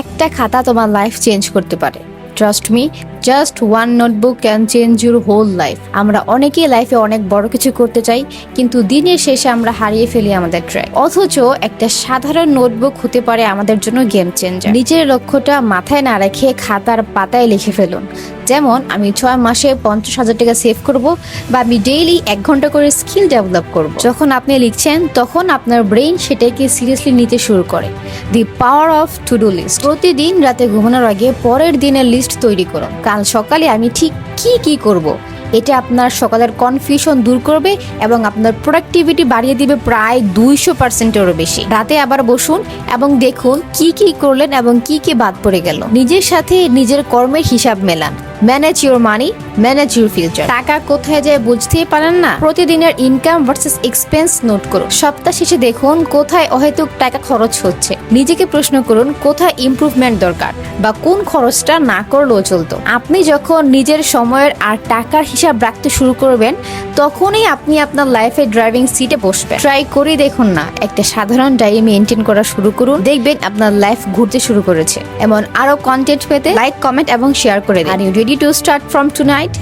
একটা খাতা তোমার লাইফ চেঞ্জ করতে পারে। Trust me, just one notebook can change your whole life. আমরা অনেকেই লাইফে অনেক বড় কিছু করতে চাই, কিন্তু দিনের শেষে আমরা হারিয়ে ফেলি আমাদের ট্র্যাক। অথচ একটা সাধারণ নোটবুক হতে পারে আমাদের জন্য গেম চেঞ্জার। নিজের লক্ষ্যটা মাথায় না রেখে খাতার পাতায় লিখে ফেলুন। যেমন আমি 6 মাসে 50,000 টাকা সেভ করব, বা আমি ডেইলি 1 ঘন্টা করে স্কিল ডেভেলপ করব। যখন আপনি লিখছেন তখন আপনার ব্রেইন সেটাকে সিরিয়াসলি নিতে শুরু করে। The power of to do list. প্রতিদিন রাতে ঘুমানোর আগে পরের দিনের লিস্ট তৈরি করুন। কাল সকালে আমি ঠিক কি করব। এটা আপনার সকালের কনফিউশন দূর করবে এবং আপনার প্রোডাক্টিভিটি বাড়িয়ে দিবে প্রায় 200%-এরও বেশি। রাতে আবার বসুন এবং দেখুন কি করলেন এবং কি বাদ পড়ে গেল। নিজের সাথে নিজের কর্মের হিসাব মেলান। Manage your money, manage your future. টাকা কোথায় যায় বুঝতেই পারেন না? প্রতিদিনের ইনকাম ভার্সেস এক্সপেন্স নোট করুন। সপ্তাহ শেষে দেখুন কোথায় অহেতুক টাকা খরচ হচ্ছে। নিজেকে প্রশ্ন করুন কোথায় ইমপ্রুভমেন্ট দরকার, বা কোন খরচটা না করলেও চলতো। আপনি যখন নিজের সময়ের আর টাকার হিসাব রাখতে শুরু করবেন, তখনই আপনি আপনার লাইফে ড্রাইভিং সিটে বসবেন। ট্রাই করে দেখুন না, একটা সাধারণ ডায়েরি মেনটেন করা শুরু করুন, দেখবেন আপনার লাইফ ঘুরতে শুরু করেছে। এমন আরো কন্টেন্ট পেতে লাইক, কমেন্ট এবং শেয়ার করে দিন। Are you ready to start from tonight?